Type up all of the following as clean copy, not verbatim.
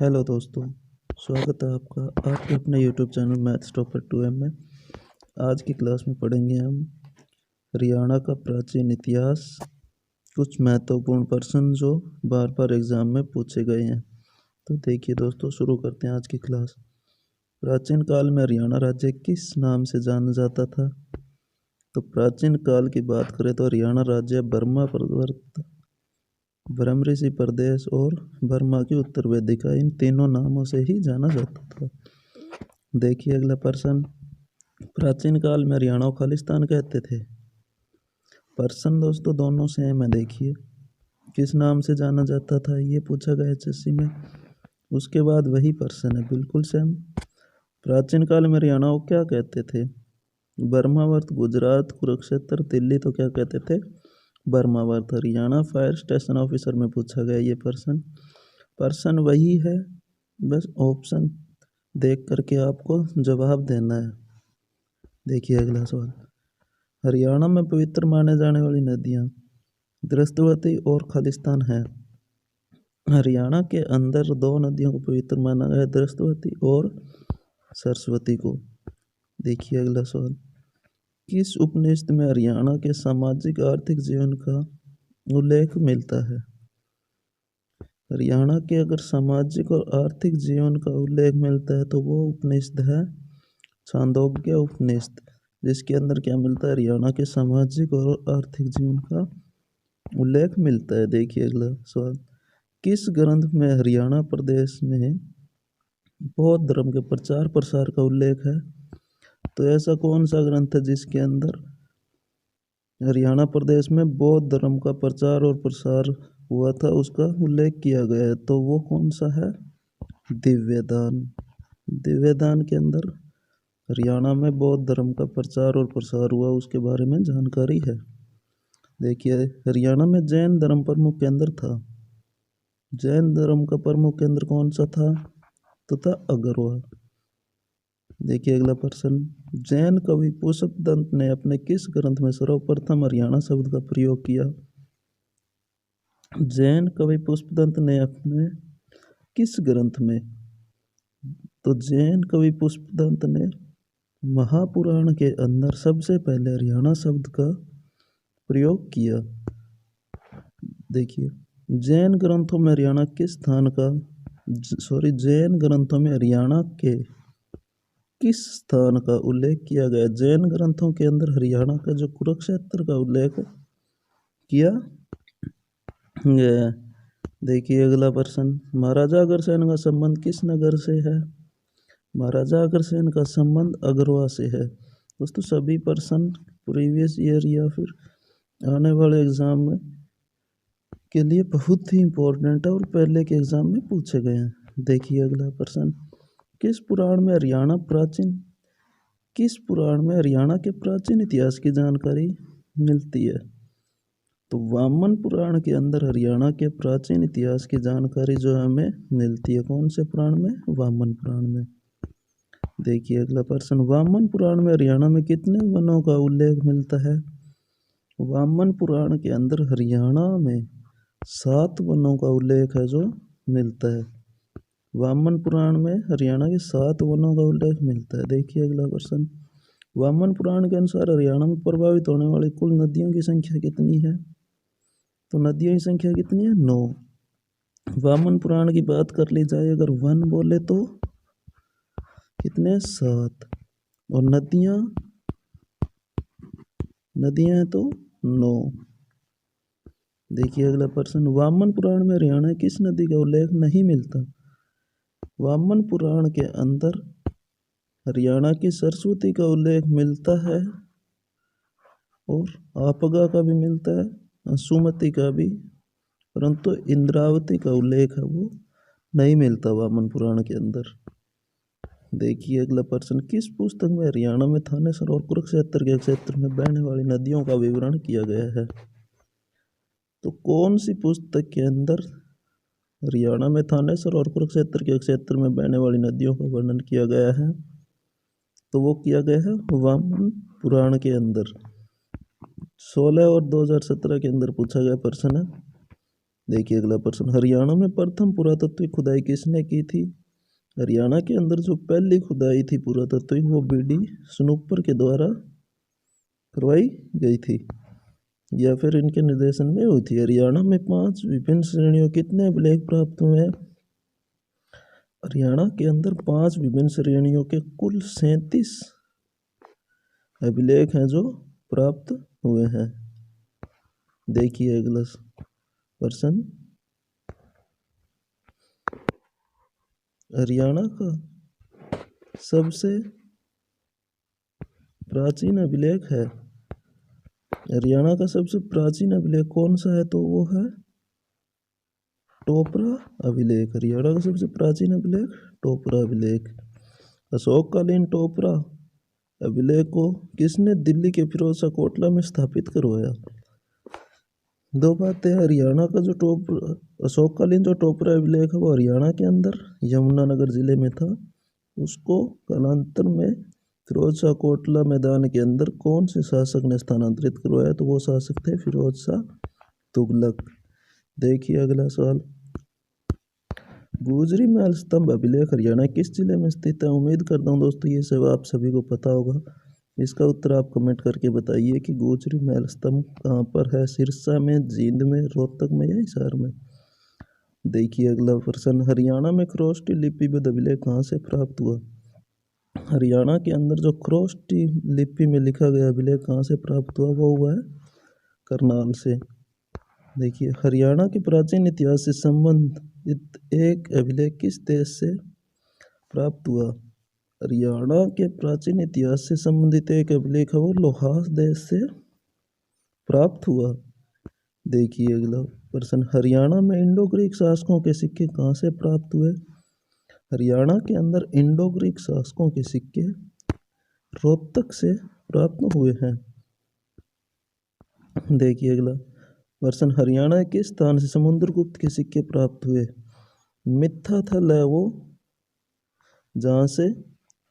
Hello दोस्तों, स्वागत है आपका आपके अपने YouTube channel maths topper 2M में। आज की क्लास में पढ़ेंगे हम हरियाणा का प्राचीन इतिहास, कुछ महत्वपूर्ण प्रश्न जो बार बार एग्जाम में पूछे गए हैं। तो देखिए दोस्तों, शुरू करते हैं आज की क्लास। प्राचीन काल में हरियाणा राज्य किस नाम से जाना जाता था? तो प्राचीन काल की बात करें तो हरियाणा राज्य बर्मा पर्वत, ब्रह्मऋषि प्रदेश और बर्मा की उत्तर वेदिका, इन तीनों नामों से ही जाना जाता था। देखिए अगला प्रश्न, प्राचीन काल में हरियाणा को खालिस्तान कहते थे। प्रश्न दोस्तों दोनों सेम है। देखिए किस नाम से जाना जाता था ये पूछा गया एचएससी में, उसके बाद वही प्रश्न है, बिल्कुल सेम। प्राचीन काल में हरियाणा को क्या कहते थे? बर्मावर्त, गुजरात, कुरुक्षेत्र, दिल्ली, तो क्या कहते थे? बर्मावर्त। हरियाणा फायर स्टेशन ऑफिसर में पूछा गया ये प्रश्न वही है, बस ऑप्शन देख करके आपको जवाब देना है। देखिए अगला सवाल, हरियाणा में पवित्र माने जाने वाली नदियाँ दृष्टवती और खालिस्तान है। हरियाणा के अंदर दो नदियों को पवित्र माना गया है, दृष्टवती और सरस्वती को। देखिए अगला सवाल, किस उपनिषद में हरियाणा के सामाजिक आर्थिक जीवन का उल्लेख मिलता है? हरियाणा के अगर सामाजिक और आर्थिक जीवन का उल्लेख मिलता है तो वो उपनिषद है छांदोग्य उपनिषद, जिसके अंदर क्या मिलता है? हरियाणा के सामाजिक और आर्थिक जीवन का उल्लेख मिलता है। देखिए अगला सवाल, किस ग्रंथ में हरियाणा प्रदेश में बौद्ध धर्म के प्रचार प्रसार का उल्लेख है? तो ऐसा कौन सा ग्रंथ है जिसके अंदर हरियाणा प्रदेश में बौद्ध धर्म का प्रचार और प्रसार हुआ था, उसका उल्लेख किया गया है? तो वो कौन सा है? दिव्यदान। दिव्यदान के अंदर हरियाणा में बौद्ध धर्म का प्रचार और प्रसार हुआ, उसके बारे में जानकारी है। देखिए हरियाणा में जैन धर्म प्रमुख केंद्र था। जैन धर्म का प्रमुख केंद्र कौन सा था? तो था अगरवा। देखिए अगला प्रश्न, जैन कवि पुष्पदंत ने अपने किस ग्रंथ में सर्वप्रथम हरियाणा शब्द का प्रयोग किया? जैन कवि पुष्पदंत ने अपने किस ग्रंथ में? तो जैन कवि पुष्पदंत ने महापुराण के अंदर सबसे पहले हरियाणा शब्द का प्रयोग किया। देखिए जैन ग्रंथों में हरियाणा किस स्थान का जैन ग्रंथों में हरियाणा के किस स्थान का उल्लेख किया गया? जैन ग्रंथों के अंदर हरियाणा का जो कुरुक्षेत्र का उल्लेख किया गया। देखिए अगला प्रश्न, महाराजा अग्रसेन का संबंध किस नगर से है? महाराजा अग्रसेन का संबंध अगरवा से है। दोस्तों सभी प्रश्न प्रीवियस ईयर या फिर आने वाले एग्जाम में के लिए बहुत ही इम्पोर्टेंट है और पहले के एग्जाम में पूछे गए हैं। देखिए अगला प्रश्न, किस पुराण में हरियाणा के प्राचीन इतिहास की जानकारी मिलती है? तो वामन पुराण के अंदर हरियाणा के प्राचीन इतिहास की जानकारी जो हमें मिलती है। कौन से पुराण में? वामन पुराण में। देखिए अगला प्रश्न, वामन पुराण में हरियाणा में कितने वनों का उल्लेख मिलता है? वामन पुराण के अंदर हरियाणा में 7 वनों का उल्लेख है जो मिलता है। वामन पुराण में हरियाणा के 7 वनों का उल्लेख मिलता है। देखिए अगला प्रश्न, वामन पुराण के अनुसार हरियाणा में प्रभावित होने वाली कुल नदियों की संख्या कितनी है? तो नदियों की संख्या कितनी है? 9। वामन पुराण की बात कर ली जाए अगर वन बोले तो कितने? 7। और नदियां हैं तो 9। देखिए अगला प्रश्न, वामन पुराण में हरियाणा की किस नदी का उल्लेख नहीं मिलता? वामन पुराण के अंदर हरियाणा की सरस्वती का उल्लेख मिलता है और आपगा का भी मिलता है, सुमति का भी, परंतु इंद्रावती का उल्लेख है वो नहीं मिलता वामन पुराण के अंदर। देखिए अगला प्रश्न, किस पुस्तक में हरियाणा में थानेसर और कुरुक्षेत्र के क्षेत्र में बहने वाली नदियों का विवरण किया गया है? तो कौन सी पुस्तक के अंदर हरियाणा में थानेसर और कुरुक्षेत्र के क्षेत्र में बहने वाली नदियों का वर्णन किया गया है? तो वो किया गया है वामन पुराण के अंदर। 16 और 2017 के अंदर पूछा गया प्रश्न है। देखिए अगला प्रश्न, हरियाणा में प्रथम पुरातात्विक खुदाई किसने की थी? हरियाणा के अंदर जो पहली खुदाई थी पुरातात्विक वो बीडी स्नूपर के द्वारा करवाई गई थी या फिर इनके निर्देशन में हुई थी। हरियाणा में 5 विभिन्न श्रेणियों कितने अभिलेख प्राप्त हुए हैं? हरियाणा के अंदर 5 विभिन्न श्रेणियों के कुल 37 अभिलेख हैं जो प्राप्त हुए हैं। देखिए अगला प्रश्न, हरियाणा का सबसे प्राचीन अभिलेख है, हरियाणा का सबसे प्राचीन अभिलेख कौन सा है? तो वो है टोपरा अभिलेख। हरियाणा का सबसे प्राचीन अभिलेख टोपरा अभिलेख। अशोककालीन टोपरा अभिलेख को किसने दिल्ली के फिरोज शाह कोटला में स्थापित करवाया? दो बातें, हरियाणा का जो अशोककालीन जो टोपरा अभिलेख है वो हरियाणा के अंदर यमुनानगर जिले में था। उसको कालांतर में फिरोज शाह कोटला मैदान के अंदर कौन से शासक ने स्थानांतरित करवाया? तो वो शासक थे फिरोज शाह तुगलक। देखिए अगला सवाल, गुजरी महल स्तंभ अभिलेख हरियाणा किस जिले में स्थित है? उम्मीद करता हूँ दोस्तों ये सब आप सभी को पता होगा। इसका उत्तर आप कमेंट करके बताइए कि गुजरी महल स्तंभ कहाँ पर है? सिरसा में, जींद में, रोहतक में या हिसार में? देखिए अगला प्रश्न, हरियाणा में खरोष्टी लिपिबद्ध अभिलेख कहाँ से प्राप्त हुआ? हरियाणा के अंदर जो खरोष्टी लिपि में लिखा गया अभिलेख कहाँ से प्राप्त हुआ? वो हुआ है करनाल से। देखिए, हरियाणा के प्राचीन इतिहास से संबंधित एक अभिलेख किस देश से प्राप्त हुआ? हरियाणा के प्राचीन इतिहास से संबंधित एक अभिलेख है वो लोहास देश से प्राप्त हुआ। देखिए अगला प्रश्न, हरियाणा में इंडो ग्रीक शासकों के सिक्के कहाँ से प्राप्त हुए? हरियाणा के अंदर इंडो ग्रीक शासकों के सिक्के रोहतक से प्राप्त हुए हैं। देखिए अगला प्रश्न, हरियाणा के स्थान से समुद्रगुप्त के सिक्के प्राप्त हुए? मिथ्याथल है वो जहाँ से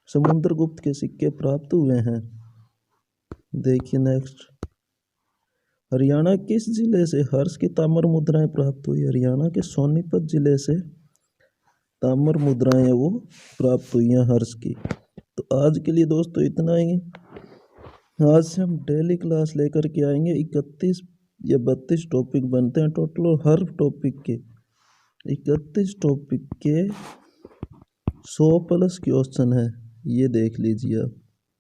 समुद्रगुप्त के सिक्के प्राप्त हुए हैं। देखिए नेक्स्ट, हरियाणा किस जिले से हर्ष की ताम्र मुद्राएं प्राप्त हुई? हरियाणा के सोनीपत जिले से ताम्र मुद्राएं वो प्राप्त हुई हैं हर्ष की। तो आज के लिए दोस्तों इतना ही। आज से हम डेली क्लास लेकर के आएंगे 31 या 32 टॉपिक बनते हैं टोटल, और हर टॉपिक के 31 टॉपिक के 100 प्लस क्वेश्चन है, ये देख लीजिए आप।